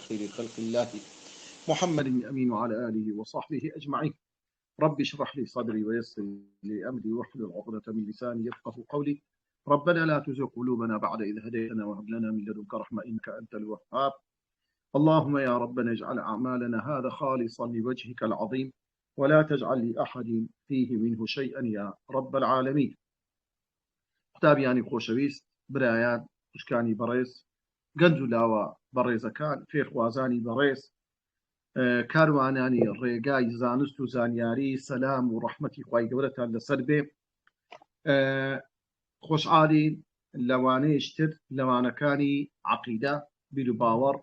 خير خلق الله محمد الأمين وعلى آله وصحبه أجمعين. رب اشرح لي صدري ويسر لي أمري واحلل عقدة من لساني يفقه قولي. ربنا لا تزغ قلوبنا بعد إذ هديتنا وهب لنا من لدنك رحمة إنك أنت الوهاب. اللهم يا ربنا اجعل أعمالنا هذا خالصا لوجهك العظيم ولا تجعل لأحد فيه منه شيئا يا رب العالمين. قوتابیانی خۆشەویست، برایان، خوشکانی بەڕێز، گەنج و لاوە بەڕێزەکان، فێرخوازانی بەڕێز، کاروانانی ڕێگای زانست و زانیاری، سەلام و ڕەحمەتی خوای گەورەتان لەسەر بێ. خۆشحاڵین لەوانەیەشتر لەوانەکانی عەقیدە بیر و باوەڕ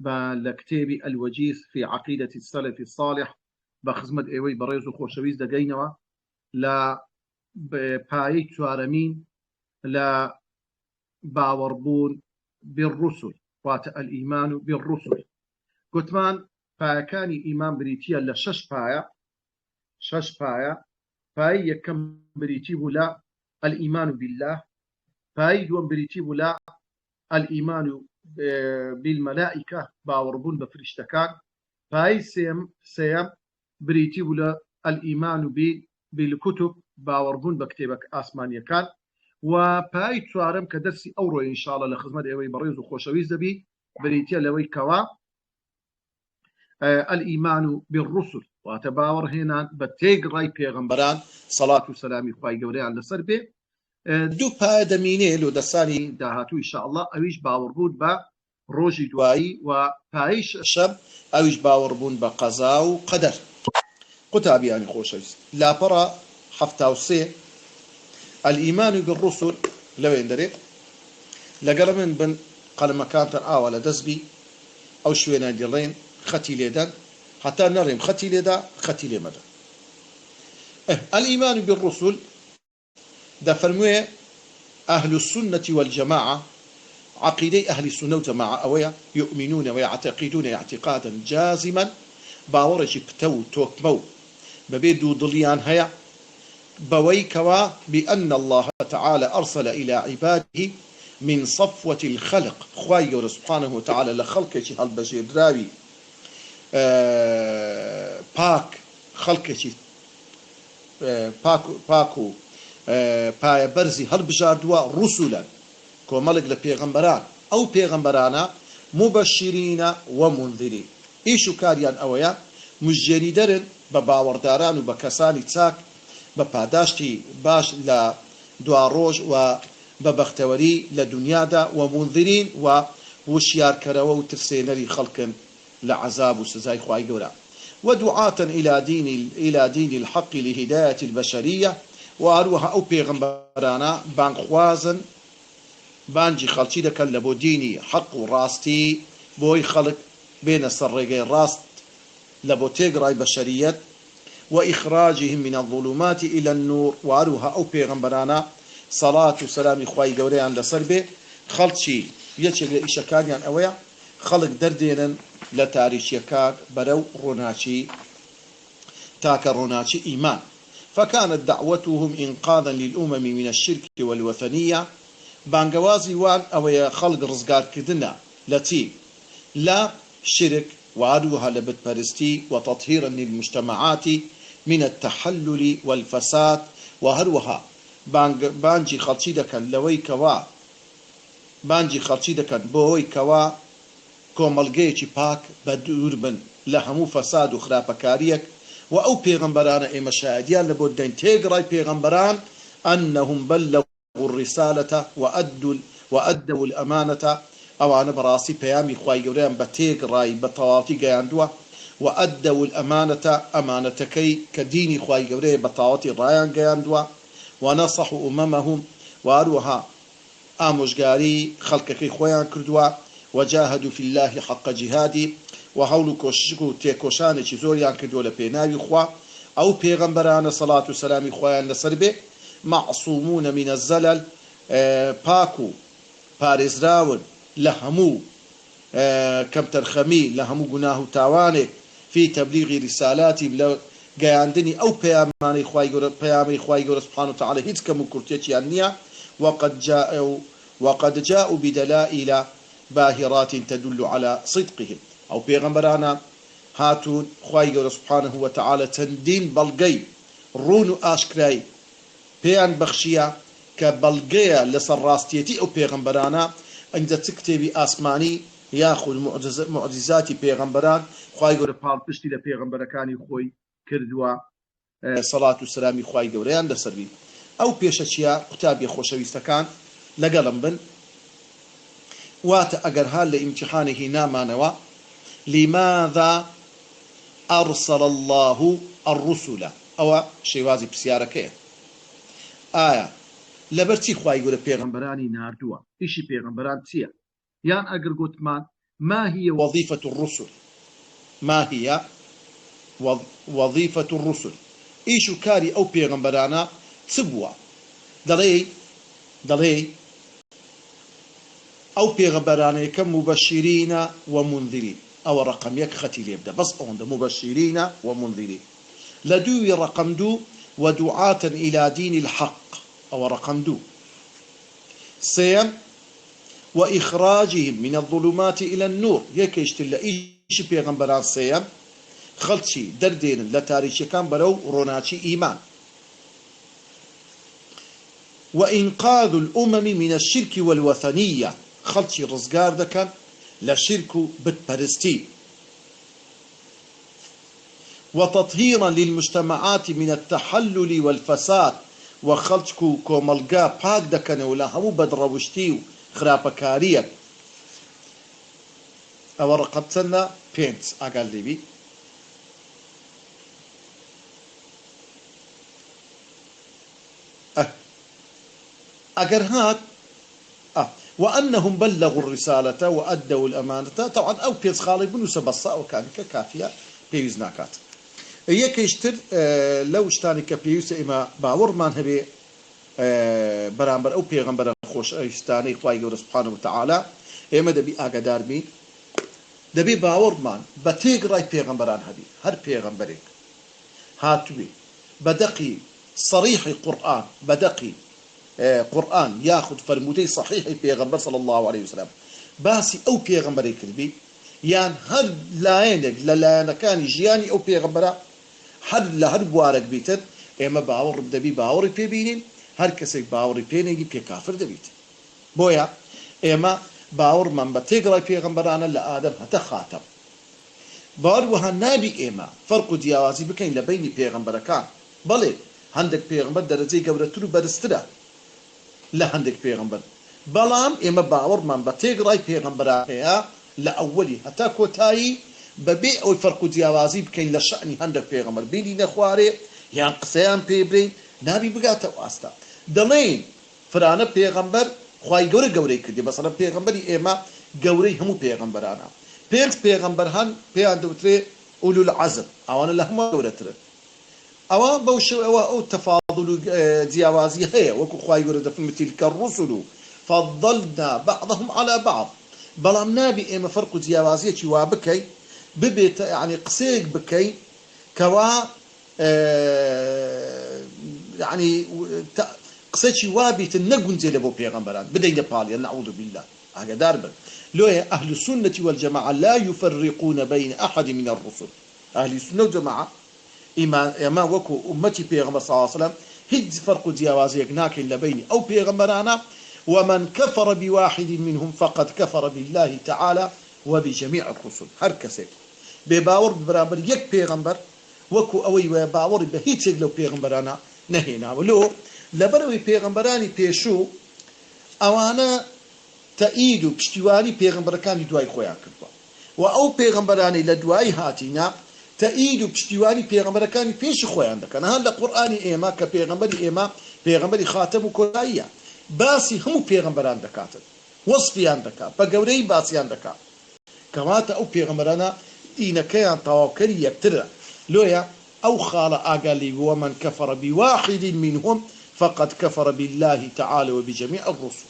بە لە کتێبی ئەلوەجیز فی عەقیدەتی السەلەف الصالح بە خزمەت ئێوەی بەڕێز و خۆشەویست دەگەینەوە لە پایەی چوارەمین لا باوەڕبوون بالرسل واتە الإيمان بالرسل. گوتمان پایەکانی ئیمان بریتیە لە شەش پایە. پایەی یەکەم بریتی بوو لە الإيمان بالله، پایەی دووەم بریتی بوو لە الإيمان بالملائكة باوەڕبوون بە فریشتەکان، پایەی سێیەم بریتی بوو لە الإيمان بالكتب باوەڕبوون بە کتێبە ئاسمانیەکان، و پای چوارم کە دەرسی ئەوڕۆ ئینشاڵە لە خزمەت ئێوەی بەڕێز و خۆشەویست دەبی بریتە لەوەی کەوا الإيمان بالرسل واتە باوەڕهێنان بە تێگڕای پێغەمبەران سەڵات و سەلامی خوای گەورەیان لەسەر بێ. دوو پایە دەمینێ لۆ دەسانی داهاتوو ئینشاءڵڵا، ئەویش باوەڕبوون بە ڕۆژی دوایی، و پایەی شەشەم ئەویش باوەڕبوون بە قەزا و قەدەر. قوتابیانی خۆشەویست، لاپەڕە 73 الإيمان بالرسل لو يندري لقل من بن قال مكان آوى دزبي أو شوينا ديرين ختي ليدا حتى نرم ختي ليدا ختي لمدى. الإيمان بالرسل ده فرموه أهل السنة والجماعة، عقيدة أهل السنة والجماعة أويا يؤمنون ويعتقدون اعتقادا جازما باورج بتو توكمو ببيدو ضليان هيا بويكوا بأن الله تعالى أرسل إلى عباده من صفوة الخلق خواي سبحانه وتعالى لخلقه هالبشير راوي باك خلقه باكو باي برزي هالبجاردوا رسلا كومالك لبيغمبران أو بيغمبرانا مبشرين ومنذرين. إيشو كاريان أويا مجريدرن بباورداران وبكساني تساك بپاداشتی باش لە دواڕۆژ و بەبەختەوەری لە دنیادا و منذرین و وشیارکەرەوە و ترسێنەری خەڵکن لە عەزاب و سزای خوای گەورە. ودعاة إلى دين الحق لهداية البشرية، وهروها أو پێغەمبەرانە بانخوازن بانجی خەڵکی دەکەن لە بۆ دینی حەق و ڕاستی بۆی خەڵک بێنە سەر ڕێگەی ڕاست لە بۆ تێگڕای بەشەریەت وإخراجهم من الظلمات إلى النور. وأروها أو بيغمبرانا صلاة وسلام إخوائي قوريان لسربه خلطشي يتشغل إشكاليان أويا خلق دردينا لتاريشيكاك برو روناتشي تاك روناتشي إيمان. فكانت دعوتهم إنقاذا للأمم من الشرك والوثنية بانقوازي وان أويا خلق رزقار كدنا التي لا شرك، وأروها لبت بارستي وتطهيرا للمجتمعات من التحلل والفساد. وهروها بانجي خلشي دكان لوي كوا بانجي خلشي دكان بوي كوا كومالجيتي باك بدوربن لهمو فساد وخرابكاريك. وأو بيغمبران إما شاهديان لبودين تيغراي بيغمبران أنهم بلغوا الرسالة وأدوا الأمانة، أو أنا براسي بيامي خواي جوريان بتيق راي بطواتي جاندوا وأدوا الأمانة أمانتكي كديني خواي جوري بطواتي رايان جاندوا ونصحوا أممهم وأروها آموشجاري خلقك خويان كردوا وجاهدوا في الله حق جهادي وهولو كوشكو تيكوشان زوريان كردوا لبيناوي خوا أو بيغمبران صلاة وسلام خويان لسربه معصومون من الزلل باكو بارزراون لهمو كم ترخمي لهمو جناه تاوانك في تبليغ رسالاتي بلا جاندني أو بيامي خواي سبحانه وتعالى هيك كم كرتيتي النية. وقد جاءوا بدلائل باهرات تدل على صدقهم. أو بيغمبرانا هاتون خواي سبحانه وتعالى تندين بلغي رونو آشكراي بيان بخشيا كبلغيا لسراستيتي أو بيغمبرانا عند تكتبي آسماني ياخذ معجزات بيغمبران خواي قول بال بشتي لبيغمبركاني خوي كردوا صلاة والسلام خواي قوليان لسربي أو بيشتيا كتابي خوشويستكان لقلم بن وات أقرها لامتحانه نامانوا لماذا أرسل الله الرسل أو شيوازي بسياركيه لبرتي خواهي يقول بيغمبراني ناردوا إيشي بيغمبران تيا يان أقر قوتمان ما هي وظيفة الرسل ما هي وظيفة الرسل إيشو كاري أو بيغمبرانا تبوا دلي أو بيغمبراني كمبشرين ومنذرين أو رقم يك ختي يبدأ بس عند مبشرين ومنذرين لدو رقم دو ودعاة إلى دين الحق أو رقم دو سيم وإخراجهم من الظلمات إلى النور يكيشتل إيش بيغمبران سيم خلشي دردين لتاريخ كان بلو روناتي إيمان وإنقاذ الأمم من الشرك والوثنية خلشي رزقار دكان لشرك بتبرستي وتطهيرا للمجتمعات من التحلل والفساد وخلشكو كوملقا باك دكان ولا همو بدروشتيو خرابكارية أو رقبتنا بينتس أقل لي أجر هات وأنهم بلغوا الرسالة وأدوا الأمانة طبعا أو بيز خالي بنو سبصة أو كان كافية بيوز ناكات إياك يشتر لو اشتاني كبيوز إما باور مان هبي برامبر أو بيغمبر خوش اشتاني خواهي سبحانه وتعالى إما دبي أقدار بين دبي باور مان بتيق راي بيغمبران هبي هر بيغمبرك هاتوي بدقي صريح القرآن بدقي قرآن ياخذ فرموتي صحيح بيغمبر صلى الله عليه وسلم باسي أو بيغمبر يكذبي يعني هل لاينك لا كان جياني أو بيغمبر هل هل بوارك بيتر إما باور بدبي باور بيبينين هر كسي باور بينيجي بيكافر دبيت بويا إما باور من بتقرأ بيغمبر أنا لآدم حتى خاتم باور وهالنبي إما فرق ديوازي بكين لبيني بيغمبر كان بلي عندك بيغمبر درجة قبل برسترا لا عندك بيغمبر بلام إما باور من بتقرأ بيغمبر لا أولي حتى كوتاي ببيع وفرق ديوازي بكين لشأني عندك بيغمبر بيني نخواري يعني قسيان بيبرين نبي بقاته واسطة دلين فرانا بيغمبر خواهي قوري كردي مثلا بيغمبري إما قوري همو بيغمبرانا بيغمبر هن بيغمبر تري أولو العزم أوانا لهم قورتر أوان بوشو أو تفاضل ديوازي هي وكو خواهي قوري دفن تلك الرسل فضلنا بعضهم على بعض بلام نابي إما فرق ديوازي شوا بكي ببيت يعني قسيق بكي كوا يعني قصتي وابيت النقون زي لبو بيغمبران بدين بالي نعوذ بالله هذا داربا لو أهل السنة والجماعة لا يفرقون بين أحد من الرسل أهل السنة والجماعة إما وكو أمتي بيغمبر صلى الله عليه وسلم هج فرق ديوازيك ناكن لبين أو بيغمبرانا ومن كفر بواحد منهم فقد كفر بالله تعالى وبجميع الرسل هركسي بباور برابر يك بيغمبر وكو أوي باور بهيت لو بيغمبرانا نهينا ولو لبروي بيغمبراني بيشو أوانا تأيدو بشتواني بيغمبركاني دواي خويا كردوا وأو بيغمبراني لدواي هاتينا تأيدو بشتواني بيغمبركاني بيش خويا عندك أنا هلا قرآني إيما كبيغمبري إيما بيغمبري خاتم وكلايا باسي هم بيغمبران دكاتر وصفي عندك بقوري باسي عندك كماتا أو بيغمبرانا دينكيان طواكري يبترى لويا أو خال أقالي ومن كفر بواحد منهم فقد كفر بالله تعالى وبجميع الرسل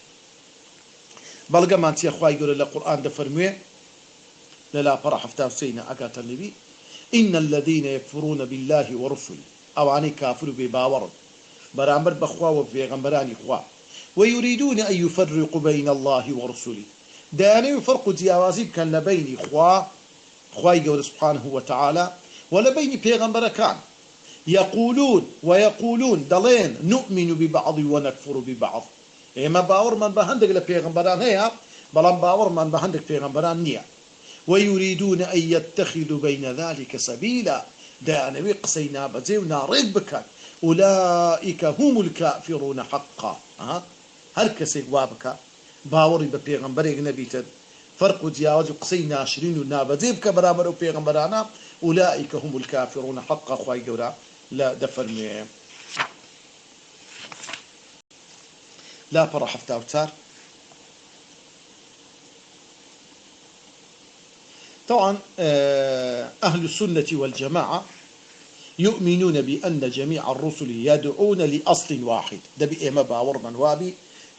بلغا ما انت يا اخوي يقول القرآن ده فرميه لا فرح افتاف سينا أقات اللي إن الذين يكفرون بالله ورسله أو عني كافر بباور برامبر بخوا وفي غمبراني خوا ويريدون أن يفرقوا بين الله ورسله داني يفرقوا ديوازيب كان لبين خوا خواي قول سبحانه وتعالى ولا بين بيغمبر كان يقولون دلين نؤمن ببعض ونكفر ببعض إما باور من بهندق لبيغمبران هي بلان باور من بهندق بيغمبران نيا ويريدون أن يتخذوا بين ذلك سبيلا دعني قصينا بزيونا ربك أولئك هم الكافرون حقا هل كسي وابك باوري ببيغمبري نبيتد فرق جياوز قصينا شرين ونابزيبك برابر بيغمبرانا أولئك هم الكافرون حقا خواهي قورا لا دفرمي لا فرح افتاوتار طبعا أهل السنة والجماعة يؤمنون بأن جميع الرسل يدعون لأصل واحد دبي إما باور من وابي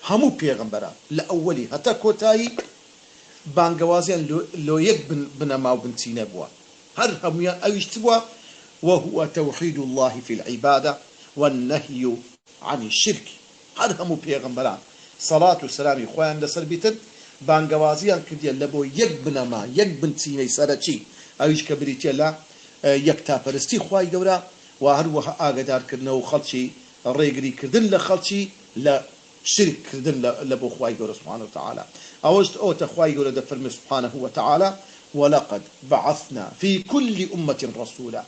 همو بيغمبرا لأولي هتا كوتاي بانقوازيان لو يكبن بنما وبنتين بوا هل هم يشتبوا وهو توحيد الله في العبادة والنهي عن الشرك هل هم بيغمبرا صلاة والسلام إخوان لسر بيتن بانقوازيان كديا لبو يكبن ما يكبن تيني سرچي أويش كبريتي الله يكتا فرستي خواهي دورا وهروها آقدار كرنا وخلشي الريقري كردن لخلشي لا شرك كردن لبو خواهي دورا سبحانه وتعالى أوجد أوتا خواهي دورا دفرم سبحانه وتعالى ولقد بعثنا في كل أمة رسولا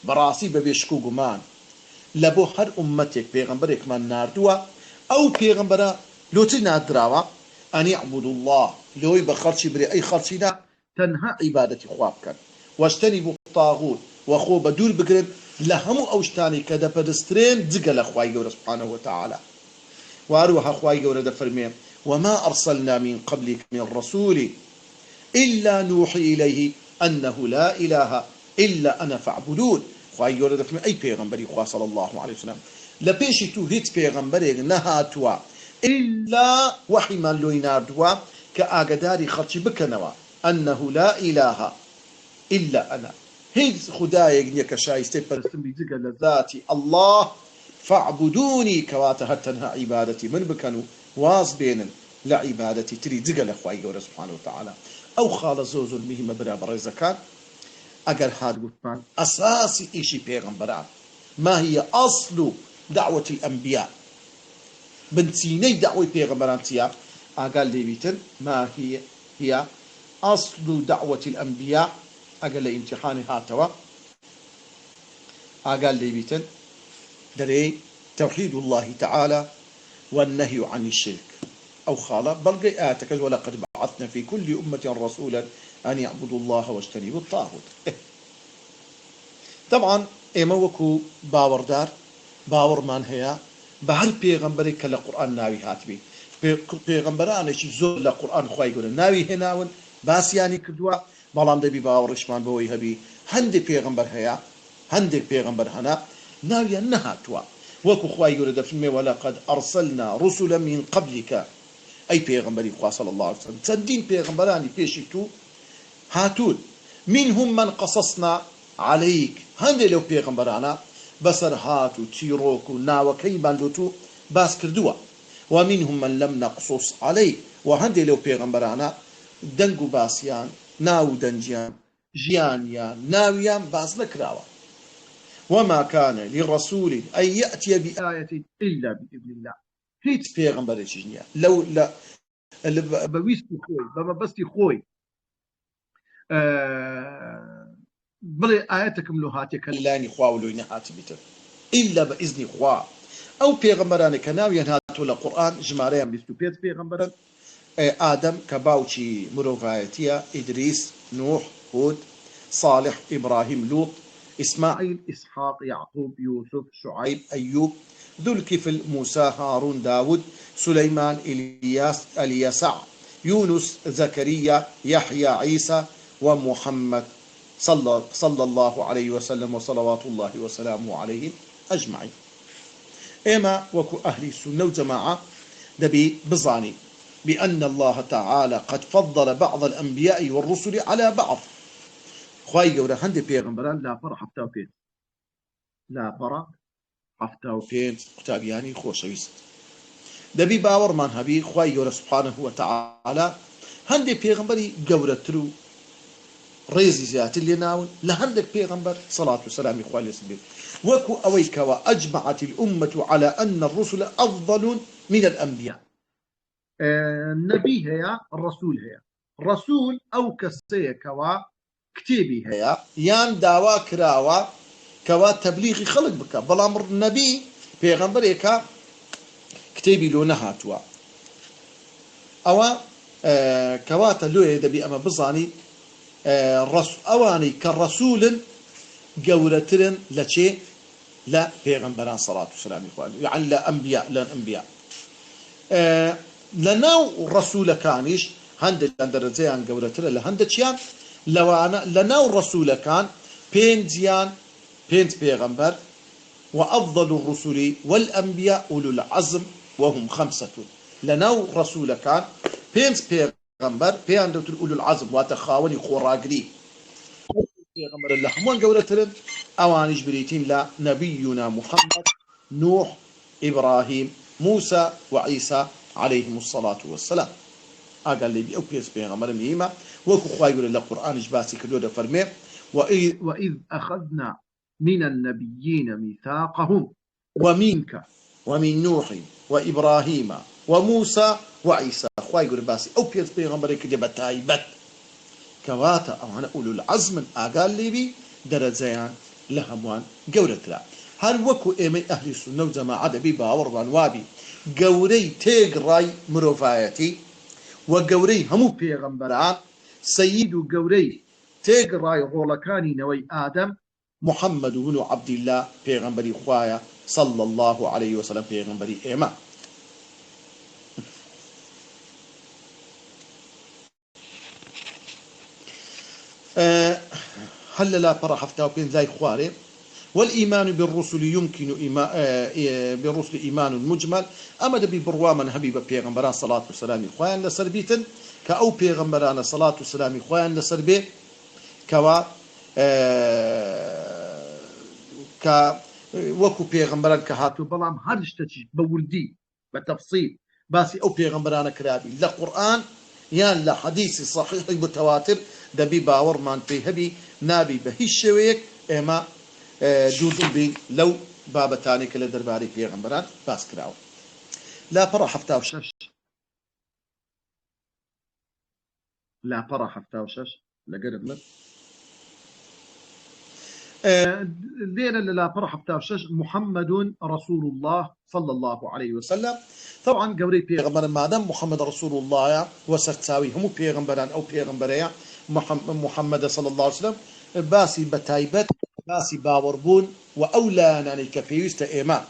براسي ببيشكو قمان لبو هر أمتك بيغمبرك من ناردوا أو بيغمبرا لو تنادراوا أن يعبدوا الله لو يبقى خلشي بري أي خلشينا تنهى عبادة خوابك واجتنبوا الطاغوت وخو بدور بقرن لهم أوشتاني كذا بدسترين دقل أخواي قول سبحانه وتعالى وأروح أخواي قول دفرمين وما أرسلنا من قبلك من رسول إلا نوحي إليه أنه لا إله إلا أنا فاعبدون أخواي قول دفرمين أي بيغمبري أخوة صلى الله عليه وسلم لبيشي توهيت بيغمبري نهاتوا إلا وحي من لويناردوا كأقداري خلشي بكنوا أنه لا إله إلا أنا هيز خدايا يك شايستي برسم بيزق لذاتي الله فاعبدوني كواتها تنها عبادتي من بكنوا واز بين لعبادتي تري زق لخواي قول سبحانه وتعالى أو خال زوز المهم برابر زكاة أجر هاد قطان أساسي إشي بيغمبران ما هي أصل دعوة الأنبياء بنتيني دعوة بيغمبران تياب أقال لي بيتن ما هي أصل دعوة الأنبياء أقل امتحان هاتوا أقل لي بيتن دري توحيد الله تعالى والنهي عن الشرك أو خالة بلقي آتك ولقد بعثنا في كل أمة رسولا أن يعبدوا الله واجتنبوا الطاغوت طبعا إما وكو باور دار باور من هي بهر بيغمبري كلا قرآن ناوي هاتبي بيغمبران شي زور لقرآن خواي يقول ناوي هناون باس يعني كدوا بلان دبي باورشمان بوي هبي هندي بيغمبر هيا هندي بيغمبر هنا ناوي نهاتوا وكو خواي يقول دفمي ولقد أرسلنا رسلا من قبلك أي بيغمبري خوا صلى الله عليه وسلم تندين بيغمبراني بيشيتو هاتون منهم من قصصنا عليك هندي لو بيغمبرانا بسر هاتو تيروكو ناو كيبان لوتو باس كردوا ومنهم من لم نقصص عليه وهندي لو بيغمبرانا دنگو باسيان ناو دنجيان جيانيان ناويان باس نكراوا وما كان للرسول أن يأتي بآية إلا بإذن الله هيت بيغمبر جنيا لو لا بويستي خوي بما بستي خوي بلي آياتكم لو هاتك لاني خواولو نهاتي بيتر إلا بإذن خوا أو بيغمبران كناويان هاتو القرآن جماريان بيستو بيت بيغمبران آدم كباوشي مروفايتيا إدريس نوح هود صالح إبراهيم لوط إسماعيل إسحاق يعقوب يوسف شعيب أيوب ذو الكفل موسى هارون داود سليمان إلياس اليسع يونس زكريا يحيى عيسى ومحمد صلى الله عليه وسلم وصلوات الله وسلامه عليهم أجمعين إما وكو أهل السنة وجماعة دبي بظاني بأن الله تعالى قد فضل بعض الأنبياء والرسل على بعض خواهي قورا هندي بيغمبران لا فرح حفتاوكين لا فرح حفتاوكين قتابياني خوشويست دبي باور من هبي خواهي قورا سبحانه وتعالى هندي بيغمبري قورا ترو ريزي زيات اللي ناول لهندك بيغمبر صلاة والسلام إخواني السبيل وكو أويك وأجمعت الأمة على أن الرسل أفضل من الأنبياء. النبي هي الرسول هي رسول أو كسي كوا كتابي هي يان داوا كراوا كوا تبليغي خلق بك بلامر النبي بيغمبر إيكا كتابي لو نهاتوا أو كواتا لو يدبي أما بزاني أواني كالرسول قولترن لشي لا بيغمبران صلاة والسلام يعني لا أنبياء لا أنبياء لناو الرسول كانش هندل درجيان قولترن لهندشيان لو أنا لناو الرسول كان بينزيان بينز بيغمبر وأفضل الرسل والأنبياء أولو العزم وهم 5 لناو الرسول كان بينز بيغمبر بيان أولو العزم واتخاوني خوراقري بيغمبر الله همون قولترن أوانيش بريتين لا نبينا محمد نوح إبراهيم موسى وعيسى عليهم الصلاة والسلام أقال لي بيأو بيس بيغمبر ميما وكو خواهي يقول الله قرآن جباسي كدودة فرمي وإذ أخذنا من النبيين ميثاقهم ومنك ومن نوح وإبراهيم وموسى وعيسى خواهي يقول باسي أو بيس بيغمبر كجبت هايبت كواتا أو أنا أولو العزم أقال لي بي درجيان لهموان قورة لا هل وكو إيمي أهل السنة وجماعة بي باور وانوابي قوري تيقراي مروفايتي وقوري همو بيغمبران سيد قوري تيقراي غولكاني نوي آدم محمد بن عبد الله بيغمبري خوايا صلى الله عليه وسلم بيغمبري إيما هل لا برا حفتاو بين ذي خواري والإيمان بالرسل يمكن بالرسل إيمان مجمل أما دبي برواما هبيب بيغمبران صلاة والسلام خوان لسربيتن كأو بيغمبران صلاة والسلام خوان لسربي كوا ك وكو بيغمبران كهاتو بلام هرشتشي بولدي بتفصيل باسي أو بيغمبران كرابي لا قرآن يان لا حديث صحيح متواتر دبي باور مان في هبي نابي بهش شويك اما دودن بي لو بابتاني كلا درباري في غمبران باس كراو لا برا حفتاو شش لا برا حفتاو شش لقرب من لينا لا برا حفتاو شش محمد رسول الله صلى الله عليه وسلم طبعا قوري بيغمبر مادام محمد رسول الله وسكساوي هم بيغمبران او بيغمبريا محمد صلى الله عليه وسلم باسي بتايبت باسي باوربون واولى ناني كفيست ايمان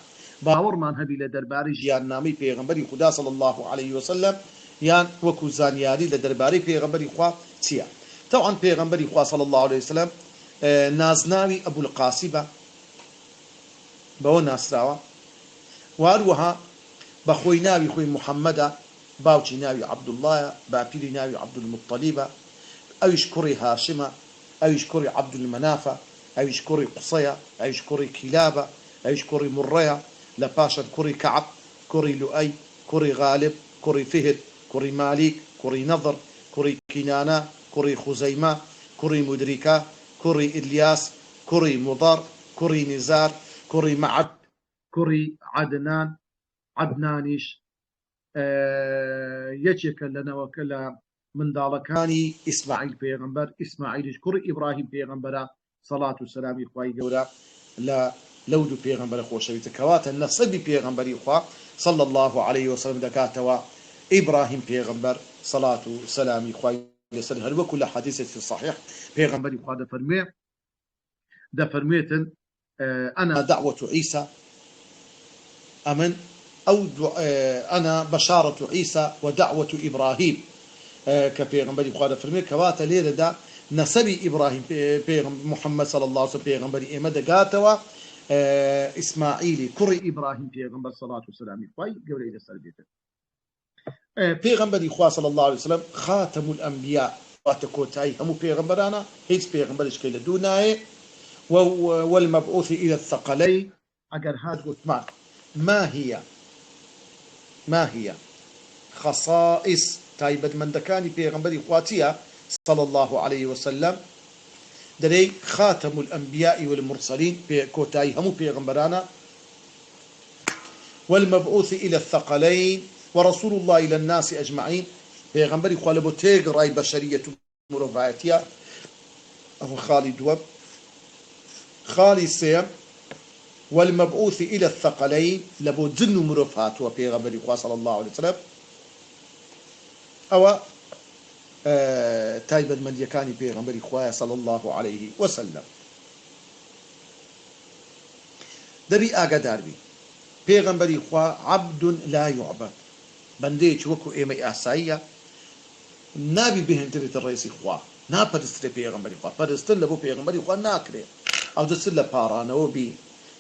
باور من هبي لدرباري جيان نامي بيغمبري خدا صلى الله عليه وسلم يان وكو زانياري لدرباري بيغمبري خوا تيا طبعا بيغمبري خوا صلى الله عليه وسلم نازناوي ابو القاسبه بو ناسراوا واروها بخوي ناوي خوي محمد باوشي ناوي عبد الله بابيلي ناوي عبد المطلب او يشكري هاشمه او يشكري عبد المنافه او يشكري قصيه او يشكري كلابه او يشكري مريه لباشا كري كعب كري لؤي كري غالب كري فهد كري مالك كري نضر كري كنانه كري خزيمه كري مدركه كري إلياس كري مضر كري نزار كري معد كري عدنان عدنانيش يجيك لنا وكلا من دالكاني إسماعيل بيغمبر إسماعيل كري إبراهيم بيغمبر صلاة والسلام إخوائي جورا لا لودو بيغمبر خوشوي تكوات النصبي بيغمبر إخوة صلى الله عليه وسلم دكاتوا إبراهيم بيغمبر صلاة والسلام إخوائي يسأل هل وكل حديث في الصحيح بيغمبر إخوة ده فرميتن أنا دعوة عيسى أمن أو أنا بشارة عيسى ودعوة إبراهيم كبيغمبر إخوة فرمي كوات ليلة ده نسبي إبراهيم محمد صلى الله عليه وسلم بيغمبر إيمة دقاتوا إسماعيلي كري إبراهيم بيغمبر صلاة والسلام إخوة قبل إلى سلبيته بيغمبر إخوة صلى الله عليه وسلم خاتم الأنبياء واتكوتاي هم بيغمبرانا هيت بيغمبرش كيلا دوناي والمبعوث إلى الثقلين أجر هاد قلت معك ما هي خصائص تايبة من دكاني بيغمبر إخواتيا صلى الله عليه وسلم دري خاتم الأنبياء والمرسلين كوتاي همو بيغمبرانا والمبعوث إلى الثقلين ورسول الله إلى الناس أجمعين بيغمبري خالبو تيغ راي بشرية مرفعاتيا أو خالي دوب خالي سيم والمبعوث إلى الثقلين لبو جن مرفعات وبيغمبري صلى الله عليه وسلم أو تايبا من يكاني بيغمبري خوايا صلى الله عليه وسلم دبي آقادار بي بيغمبري خوا عبد لا يعبد بنديش وكو إيمي آسايا نابي بهندرة الرئيس خوا نا پرستر بيغمبري خوا پرستر لبو بيغمبري خوا ناكري أو دستر لپارانو بي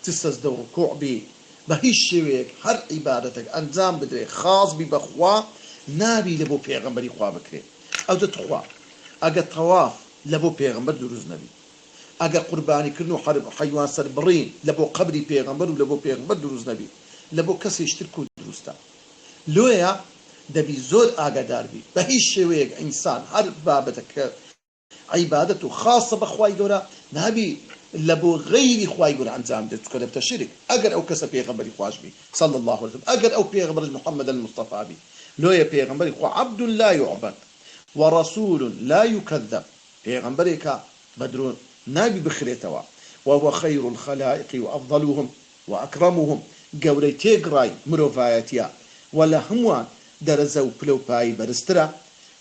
تستزد ركوع بي بهيش شويك هر عبادتك أنزام بدري خاص بي بخوا نابي لبو بيغمبري خوا بكري أو دتخوا أجا طواف لبو بيغمبر دروز نبي أجا قرباني كنو حرب حيوان سربرين لبو قبري بيغمبر ولبو بيغمبر دروز نبي لبو كسي يشتركوا دروستا لويا دبي زور أجا داربي بهيش شويك إنسان هر بابتك عبادته خاصة بخواي دورا نبي لبو غير خواي دورا أنزام دت كده بتشرك أجر أو كسب بيغمبري خواج بي صلى الله عليه وسلم أجر أو بيغمبر محمد المصطفى بي لويا بيغمبري خوا عبد لا يعبد ورسول لا يكذب بيغمبريكا بدرون نابي بخريتوا وهو خير الخلائق وأفضلهم وأكرمهم قولي تيقراي مروفايتيا ولا هموان درزو بلو باي برسترا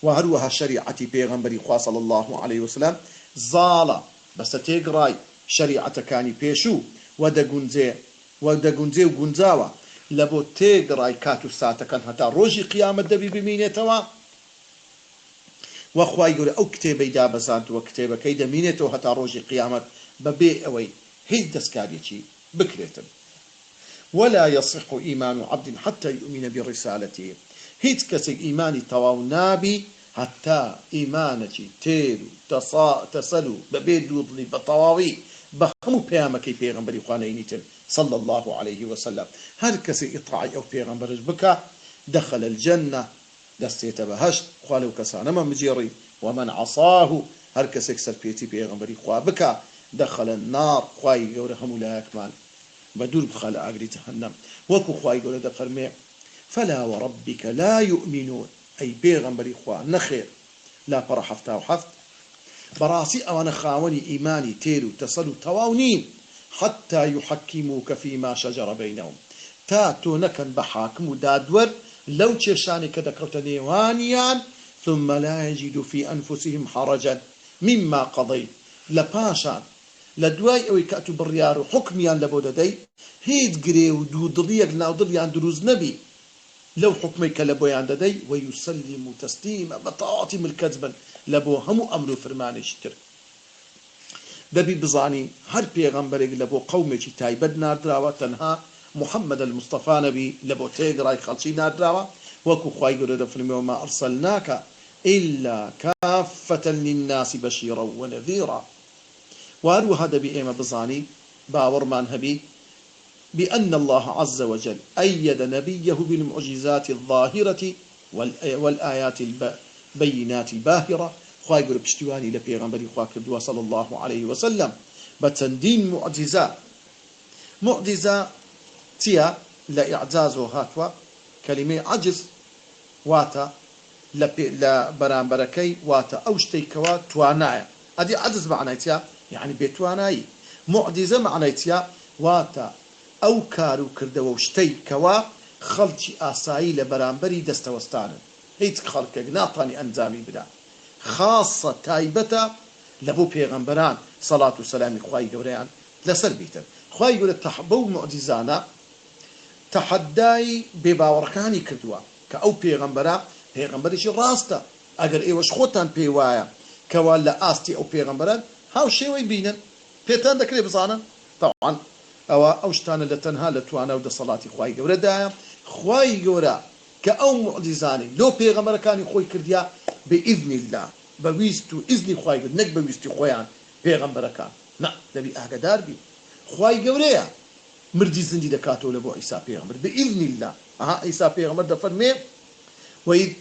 وهروها شريعتي بيغمبري خوا صلى الله عليه وسلم زالا بس تيقراي شريعة كاني بيشو ودقنزي وقنزاوا لبو تيقراي كاتو ساتا كان هتا روجي قيامة دبي بمينيتوا وخواي يقول أو كتابي دابزانت وكتابة كيدا مينيتو هتا روجي قيامة ببي أوي هيد دسكاريتي بكريتن ولا يصح إيمان عبد حتى يؤمن برسالته هيد كسي إيماني تواو نابي حتى إيمانتي تيرو تسلو ببي دوضني بطواوي بخمو بيامكي بيغمبري خوانينيتن صلى الله عليه وسلم هل كسي إطرعي أو بيغمبرج بكا دخل الجنة دستيت بهشت قالوا كسانما مجيري ومن عصاه هل كسيكسر بيتي بيغمبري خوا بكا دخل النار خواي يورهم لا يكمل بدور بخال أجري جهنم وكو خواي يقول هذا فرمي فلا وربك لا يؤمنون أي بيغمبري خوا نخير لا برا حفتا وحفت براسي أو خاوني إيماني تيرو تصلوا تواونين حتى يحكموك فيما شجر بينهم تاتو نكن بحاكم ودادور لو تشاني كذا كرتنيوانيان ثم لا يجد في أنفسهم حرجا مما قضيت لباشان لدواي أو يكأتوا بالريار حكميان لبوددي هيد قري ودودليك ناودليان دروز نبي لو حكميك لبويان ددي ويسلم تسليما بطاعتهم الكذبا لبو همو أمر فرمان يشتر دبي بزاني هر بيغمبرك لبو قومك تايبد نار دراوة تنها محمد المصطفى نبي لبو تيغراي خلصي نار دراوة وكو خواي قرد فرمي وما أرسلناك إلا كافة للناس بشيرا ونذيرا وارو هذا بإيما بزاني باور من هبي بأن الله عز وجل أيد نبيه بالمعجزات الظاهرة والآيات البينات الباهرة خواهي قرب اشتواني لبيغمبري خواكردوا صلى الله عليه وسلم بتندين معجزة تيا لإعجاز هاتوا كلمة عجز واتا لبرامبركي واتا أوشتيكوا توانايا أدي عجز معناتها يعني بيتواناي معجزة معناتها واتا أو كارو كردوا وشتيكوا خلطي آساي لبرامبري دستوستانا هيت خلقك ناطاني أنزامي بدا خاصة تايبتا لبو بيغمبران صلاة والسلام خواهي قوريان لسر بيتر خواهي قوري تحبو معجزانا تحداي بباوركاني كردوا كأو بيغمبريش راستا اگر ايوش خوتان بيوايا كوالا آستي أو بيغمبران هاو شيوي بينن بيتان دكري بصانا طبعا أوشتان لتنها لتوانا ودا صلاة خواهي قوري دايا خواهي قوري كأو معجزاني لو بيغمبر كان خوي كرديا بإذن الله بويستو إذن خواهي قوري نك بويستو خويان بيغمبر كان نا نبي أهقدار بي خواهي قوري مردي زندي دكاتو لبو عيسى بيغمبر بإذن الله عيسى بيغمبر دفرمي وإذ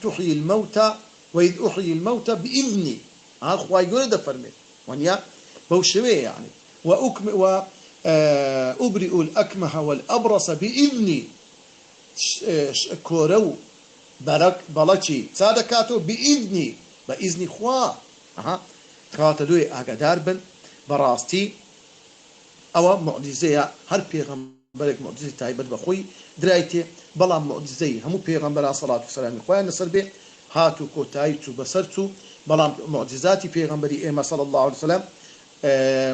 أحيي الموتى بإذني خواهي قوري دفرمي ونيا بوشوي يعني وأبرئ الأكمه والأبرص بإذني كورو برك بلاتشي صادكاتو بإذني بإذن خوا أها خاطدوي أقدار بن براستي أو معجزة هر بيغمبرك معجزة تايبت بخوي درايتي بلا معجزة همو بيغمبر صلاة والسلام خوان نصر به هاتو كوتايتو بسرتو بلا معجزاتي بيغمبري إيما صلى الله عليه وسلم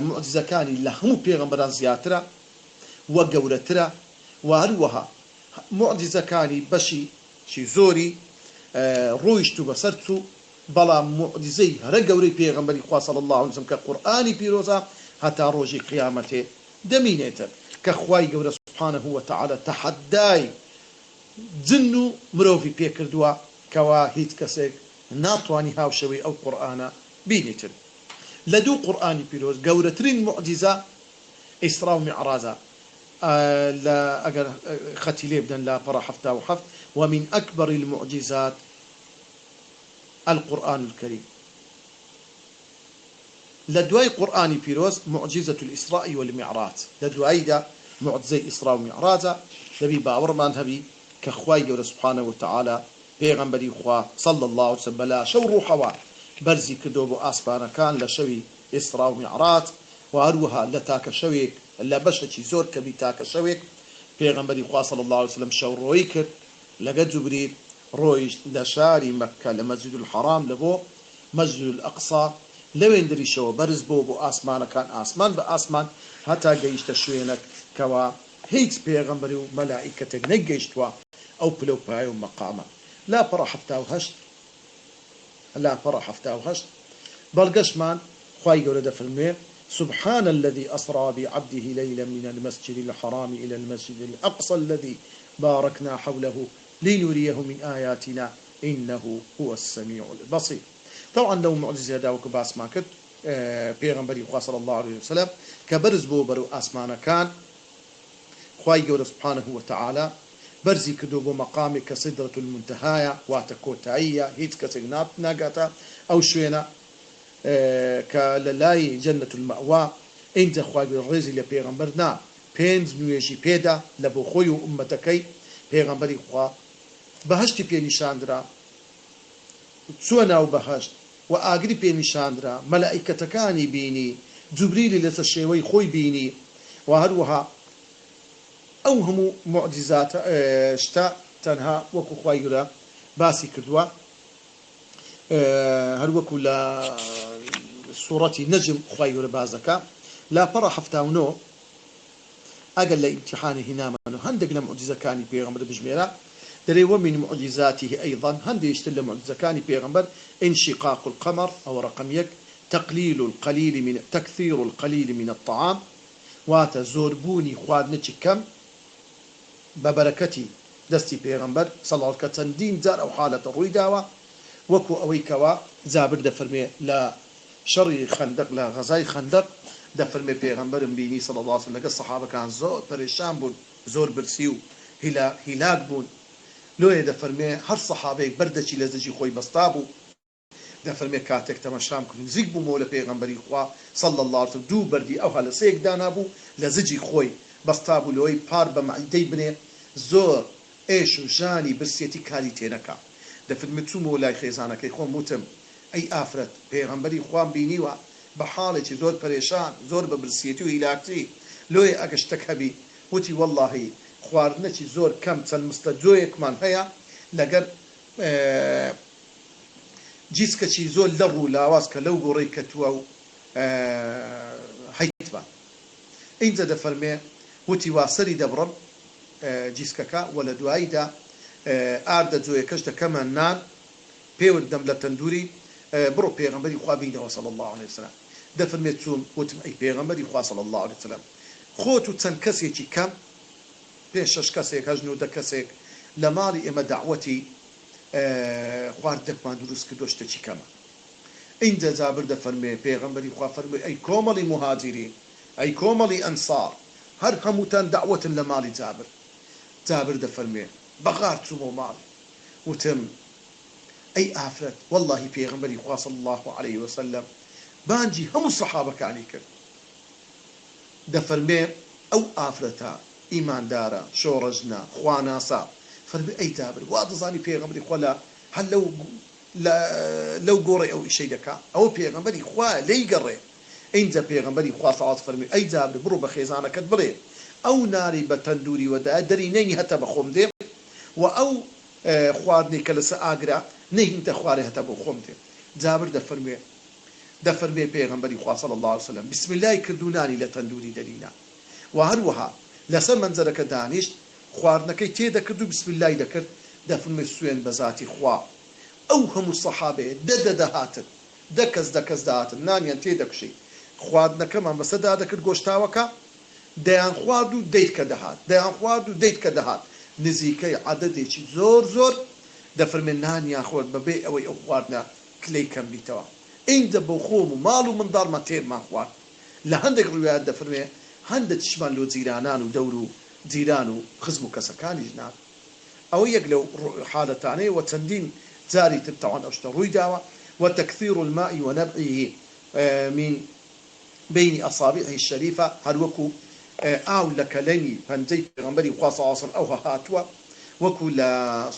معجزة كان لهمو بيغمبران زياترا وقورترا وهروها معجزة كان بشي شي زوري رويشتو بسرتو بلا معجزي رقوري بيغمبري خواه صلى الله عليه وسلم كقرآني بيروزا حتى روجي قيامته دمينيتر كخواي قوري سبحانه وتعالى تحداي جنو مروفي بيكردوا كوا هيت كسيك ناتواني هاوشوي أو قرآن بينيتر لدو قرآني بيروز قورترين معجزة إسراء ومعراجة لا أجر ختيلي بدن لا برا حفتا وحفت ومن أكبر المعجزات القرآن الكريم لدواي قرآني بيروز معجزة الإسراء والمعراج لدواي دا معجزة إسراء ومعراج نبي باور من هبي كخواي جور سبحانه وتعالى بيغمبري خوا صلى الله عليه وسلم لا شو روحوا برزي كدوب أسبانا كان لشوي إسراء ومعراج وهروها لتاك شويك لا بشتي زور كبي تاك شويك بيغمبري خوا صلى الله عليه وسلم شو رويكر لقد جبريل رويش لشاري مكة لمسجد الحرام لبو مسجد الأقصى لو اندري شو برز بو آسمان كان آسمان بآسمان حتى جيش تشوينك كوا هيت بيغمبري وملائكة نجيشتوا أو بلو بايو مقاما لا فرح فتاو هشت لا فرح فتاو هشت بلقشمان خواي قولة في سبحان الذي أسرى بعبده ليلا من المسجد الحرام إلى المسجد الأقصى الذي باركنا حوله لنريه من آياتنا إنه هو السميع البصير. طبعا لو معجزة داوك باسما كت بيغمبري خواه صلى الله عليه وسلم كبرز بو برو آسمانا كان خواهي قول سبحانه وتعالى برزي كدو بو مقامي كصدرة المنتهاية واتكوتاية هيت كسينات ناقاتا أو شوينا كلالاي جنة المأوى انت خواهي الرزي لبيغمبرنا بينز نويشي بيدا لبو خويو أمتكي بيغمبري خواه بهشتي بي نشاندرا سونا وبهشت وآقري بي نشاندرا ملائكة كاني بيني جبريل لتشيوي خوي بيني وهروها أوهم معجزات شتاء تنها وكو خوايقرا باسي كردوا هروكو لا سورة نجم خوايقرا بازكا لا برا حفتاونو أقل لامتحانه هنا منو هندق لمعجزة كاني بيغمبر بجميرا دري ومن معجزاته أيضا هندي يشتل معجزة كاني بيغمبر انشقاق القمر أو رقم يك تكثير القليل من الطعام واتزوربوني خواد نتش كم ببركتي دستي بيغمبر صلى الله عليه وسلم دين زار أو حالة رويداوة وكو أويكوا زابر دفرمي لا شري خندق لا غزاي خندق دفرمي بيغمبر بيني صلى الله عليه وسلم الصحابة كان زور بريشان بون زور برسيو هلاك بون لو دفرمي هر صحابي بردشي لزجي خوي بسطابو دفرمي كاتك تماشام كن زيق بو مولا بيغمبري خوا صلى الله عليه وسلم دو بردي أو هلا سيك دانابو لزجي خوي بسطابو لوي بار بمعيدي بني زور ايش وجاني برسيتي كالي تينكا دفرمي تو مولاي خيزانا كي خو موتم أي آفرت بيغمبري خوان بينيوا بحالة زور بريشان زور ببرسيتي وهلاكتي لوي أكشتك هبي وتي والله خواردنەی زۆر کەم چەند مستەجۆیەکمان هەیە لەگەر جیسکەی زۆر لە ڕوو لاواز کە لەو گۆڕەی کەتووە و هەیتوە ئینجا دەفەرمێ وتی واسەری دەبڕم جیسکەکە و لە دواییدا ئاردە جۆیەکەش دەکەمە نان پێوت دەم لە تەندوری بڕۆ پێغەمبەری خوا بینەوە صلی الله عليه وسلم دەفەرمێت چوون وتم ئەی پێغەمبەری خوا صلی الله عليه وسلم خۆت و چەند کەسێکی کەم پێش شەش کەسێک هەژن و دە کەسێک لە ماڵی ئێمە داعوەتی خواردنێکمان دروست کردۆ شتێکی کەمە ئینجا جابر دەفەرمێ پێغەمبەری خوا فەرمووی ئەی کۆمەڵی مهاجرین ئەی کۆمەڵی ئەنسار هەر هەمووتان داعوەتن لە ماڵی جابر دەفەرمێ بەغار چوومە ماڵی وتم ئەی ئافرەت واللهی پێغەمبەری خوا صلی الله عليه وسلم بانجي هم الصحابة كاني كر دفرمي أو آفرتا إيمان دارا شورجنا خواناسا فرمي أي تابر وأتظاني بيغمري خلا هل لو قوري أو شيء دكا أو بيغمري خوا لي قري إنزا بيغمبري خوا صلوات فرمي أي جابر برو بخيزانة كتبري أو ناري بتندوري ودا درينيني هتا بخوم دي وأو خواردني كلسا آقرا نهي انت خواري هتا بخوم دي جابر دفرمي بيغمبري خوا صلى الله عليه وسلم بسم الله كردوناني لتندوري درينا وهروها لسر منزلك دانيش خواردنكي تيدا كردو بسم الله دكر دفرمي سوين بذاتي خوا أو هم الصحابة دهاتن دكز دهاتن نانيان تيدا كشي خواردنەکەمان بەسەدا دەکرد گۆشتاوەکە دەیان خوارد و دەیت کە دەهات دەیان خوارد و دەیت کە دەهات نزیکەی عەدەدێکی زۆر دەفەرمێ نانیان خۆرد بەبێ ئەوەی ئەو خواردنە کلەی کەم بیتەوە ئینجا بۆ خۆم و ماڵ و منداڵمان تێرمان خوارد لە هەندێک ڕوایەت دەفەرمێ هەندێک تشمان لۆ جیرانان و دەور و جیران و خزم و کەسەکانی ژنان ئەوە یەک لەو حالەتانەیە و چەندین جاری تر تەوان ئەو شتە ڕووی داوە وتەکثیر الماء ونبعه من بين أصابعه الشريفة هروكو أو لكلني فنجي غنبري خاصة عصر أو هاتوا وكل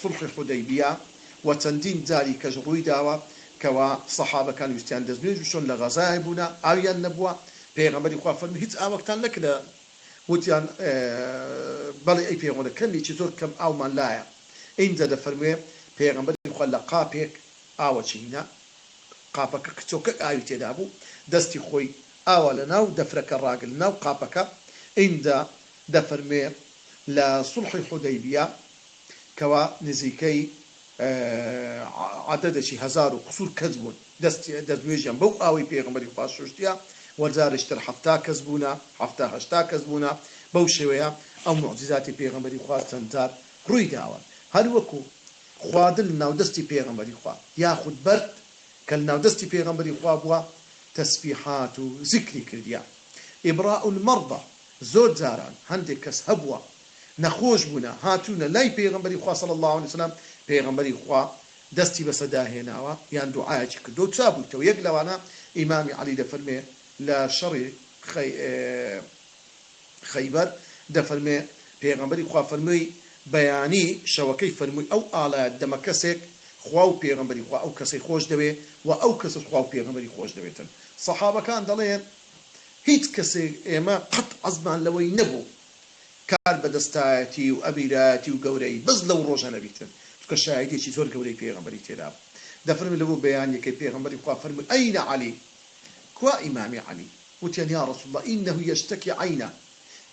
صلح حديبية وتندين ذلك كجروي داوا كوا صحابة كانوا يستندزنون وشون لغزايبنا أو ينبوا بيغنبري خاصة فالمهيت وقتان لك لا وتيان بلي أي بيغنبري كم يتزور كم أو من لايا إن زاد فرمي بيغنبري خاصة لقابك أو تشينا قابك كتوك أو تدابو دستي خوي أولا ناو دفرك الراجل ناو قابك عند دفرمي لصلح الحديبية كوا نزيكي عدد شي هزار وقصور كذبون دزويجيان بو آوي بيغمبري فاشوشتيا وزارشتر حفتا كذبونا حفتا هشتا كذبونا بو شوية أو معجزاتي بيغمبري فاشتنزار روي داوا هل وكو خوادل ناو دستي بيغمبري فا ياخد برد كالناو دستي بيغمبري فا بوا تسبيحات وذكري كرديا إبراء المرضى زود زاران هندك كس هبوا نخوش بنا هاتونا لاي بيغمبري خوا صلى الله عليه وسلم بيغمبري خوا دستي بسدا هنا يعني دعاء كدو تسابو تو يقلوانا إمامي علي دفرمي لا شر خيبر دفرمي بيغمبري خوا فرمي بياني شوكي فرمي أو آلات دمكسك خواو بيغمبري خوا أو كسي خوش دبي وأو كسي خواو بيغمبري خوش دبيتن صحابة كان دلين هيت كسي إما قط عزمان لوي نبو كار بدستاتي وأبيراتي وقوري بز لو روجا نبيتن كشاهدي شي زور قوري بيغمبري تلاب دفرمي لو بياني كي بيغمبري خوا فرمي أين علي كوا إمامي علي وتيان يا رسول الله إنه يشتكي عينا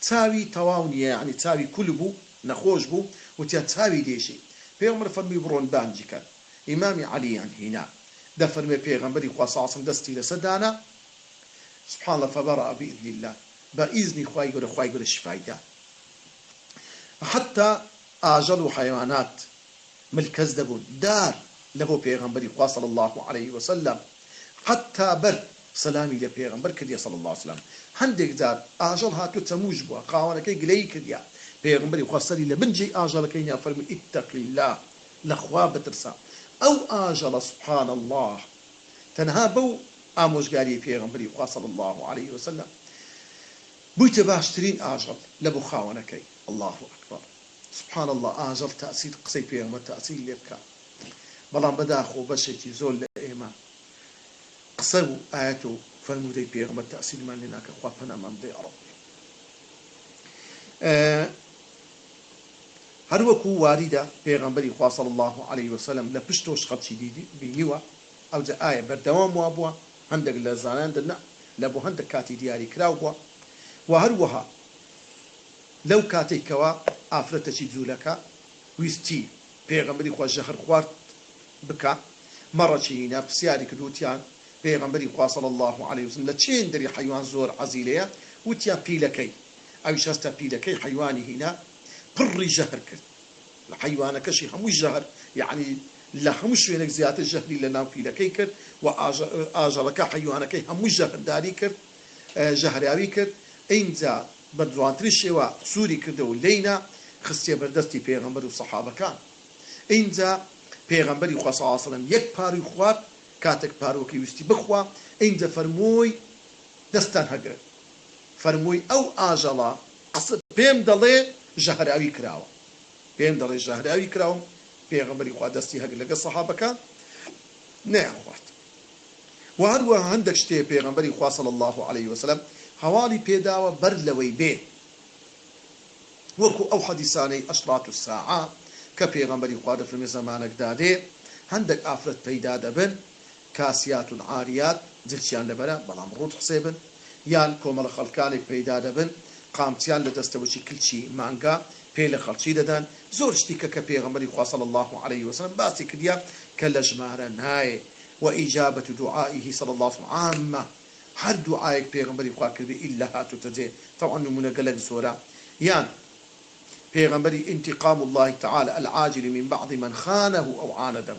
تاوي تواوني يعني تاوي كلبو نخوش بو وتيان تاوي ديشي بيغمبر فرمي برون بانجي كان إمامي علي يعني هنا دفرمي بيغمبري خوا صاصم دستي لسدانا سبحان الله فبرأ بإذن الله بإذن خواي يقول الشفايدة حتى آجلوا حيوانات ملكز دبون دار له بيغمبري خوا صلى الله عليه وسلم حتى بر سلامي لبيغمبر كديا صلى الله عليه وسلم هندك دار آجل هاتو تموج بوا قاوانا كي قلي كديا بيغمبري خوا صلي لبنجي آجل كينا فرمي اتق الله لخوا بترسا أو آجل سبحان الله تنهابو آموش قالي بيغمبري خوا صلى الله عليه وسلم بويت باشترين آجل لبو خاونكي الله أكبر سبحان الله آجل تأثير قصي بيغمبر تأثير لبكا بلان بداخو بشيتي زول لإيمان قصو آياتو فالمودي بيغمبر تأثير من لناك خوافنا من دي ربي هروكو واردة بيغمبري خوا صلى الله عليه وسلم لبشتوش خدشي دي بينيوا أو زي آية بردوام وابوا هندق لزانان دنا لبو هندق كاتي دياري كراوبوا وهروها لو كاتي كوا آفرتشي زولكا ويستي بيغمبري خوا جهر خوارت بكا مرة شينا بسياري كدوتيان بيغمبري خوا صلى الله عليه وسلم لتشين دري حيوان زور عزيلية وتيان بيلكي أو شاستا بيلكي حيواني هنا قري جهر كرت الحيوان كشي هموش جهر يعني لا هموش وينك زيادة الجهري لنا في لكي كرت وآجلك حيوانك هموش جهر داري كرت جهرياوي كرت إنزا بدوان ترشيوا سوري كردو لينا خستيا بردستي بيغمبر وصحابة كان إنزا بيغمبري خوا صلى الله عليه وسلم يك باري خوار كاتك باروكي وستي بخوا عند فرموي دستان هجر فرموي أو آجلا أصل بيم دلي جهراوي كراوة بيم دلي جهراوي كراوة بيغمري خوا دستي هجر لقى الصحابة كان نعم وقت وهروا عندك شتي بيغمبري خوا صلى الله عليه وسلم حوالي بيداوة برلوي بيه وكو أو حديثاني أشراط الساعة كبيغمبري خوا في زمانك دادي عندك آفرت بيدا دبن كاسيات عاريات زلشيان لبنا بلام روت حسيبن يان كومل خلقانك بيدا دبن قامتيان لتستوشي كل شيء مانجا بيل خلشي ددان زور شتيكا كبيغمبري خوا صلى الله عليه وسلم باسي كديا كالجمارة نهاية وإجابة دعائه صلى الله عليه وسلم عامة هر دعائك بيغمبري خوا كربي إلا هاتو تجي طبعا من قلق سورة يان بيغمبري انتقام الله تعالى العاجل من بعض من خانه أو عانده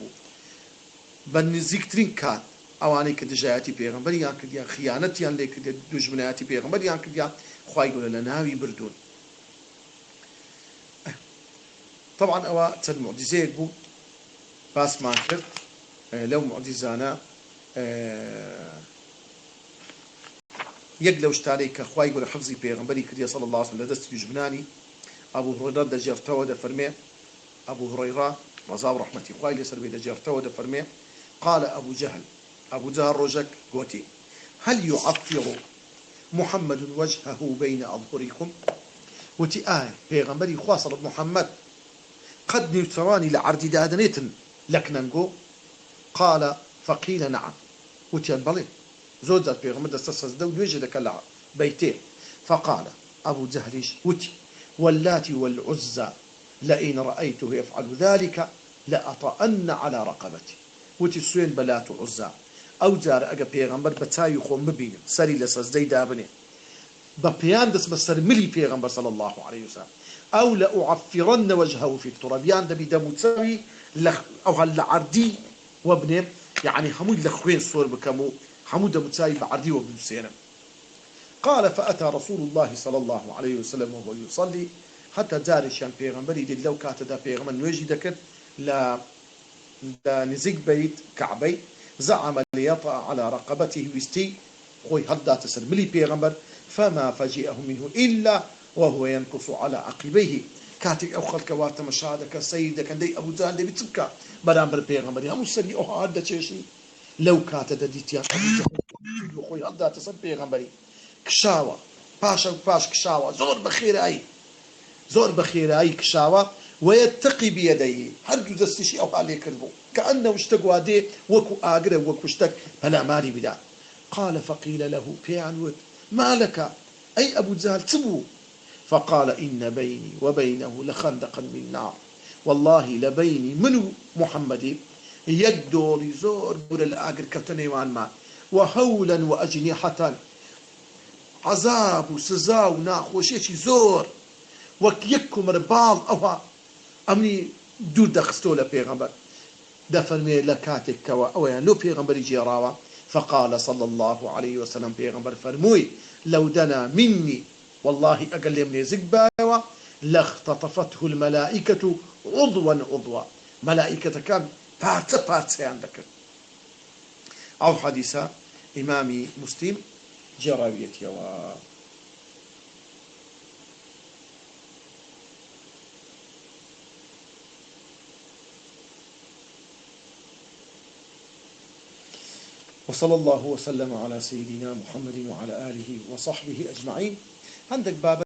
بنزيكترين كان اواني كدجاياتي بيغمبري يان كديا خيانتي يان ليك دجمناتي بيغمبري يان كديا خواي يقول لنا بردون طبعا اوا تد معجزه بو باس ما كرت لو معجزانا يقلو اشتاري كخواي يقول حفظي بيغمبري كديا صلى الله عليه وسلم لدست دجمناني ابو هريره دجرتو فرمي ابو هريره وزاو رحمتي خواي لسر دجرتو فرمي قال أبو جهل رجك قوتي هل يعطر محمد وجهه بين أظهركم وتي بيغمبري خواصل محمد قد نيوتواني لعرض دادنيتن لك ننقو قال فقيل نعم وتي البلي زوجة بيغمبر استسس دو يجدك اللعب بيتين فقال أبو جهل وتي واللاتي والعزى لئن رأيته يفعل ذلك لأطأن على رقبتي وتي سوين بلات عزى او جار اگه پیغمبر بتاي خوم ببینه سری لسزدی دابنه بپیان دس بسر ملي پیغمبر صلى الله عليه وسلم او لأعفرن وجهه في التراب يان دبي دموتساوي او هل عردي وابنه يعني حمود لخوين صور بكمو حمود دموتساوي بعردي وابن سينا قال فأتى رسول الله صلى الله عليه وسلم وهو يصلي حتى جارشان پیغمبري دي لو كانت دا پیغمبر نوجي دكت لا نزيق بيت كعبي زعم ليطأ على رقبته ويستي خوي هدا تسر ملي بيغمبر فما فجئه منه إلا وهو ينقص على عقبيه كاتك أو خلق وات مشاهدك سيدك دي أبو جهل دي بتبكى برامبر بيغمبر هم سري أو هذا شيء لو كانت ديتيا أبو جهل خوي هدا تسر بيغمبري كشاوة باش كشاوة زور بخير أي كشاوة ويتقي بيديه هرجو دستشي أو عليه كذبه كأنه اشتقوا دي وكو آقره وكو اشتق فلا مالي بدا قال فقيل له في عنود ما لك أي أبو جهل تبو فقال إن بيني وبينه لخندقا من نار والله لبيني منو محمد يقدر يزور بول الآقر كتني ما وهولا وأجنحة عذاب وسزاو ناخوشيشي زور وكيكم ربال أو أمني دور دخستو لبيغمبر دفرمي لكاتك كوا أو لو بيغمبر جيراوا فقال صلى الله عليه وسلم بيغمبر فرموي لو دنا مني والله أقل من زقباوا لاختطفته الملائكة عضوا ملائكة كان بارت عندك أو حديثة إمامي مسلم جراويتي وصلى الله وسلم على سيدنا محمد وعلى آله وصحبه أجمعين عندك باب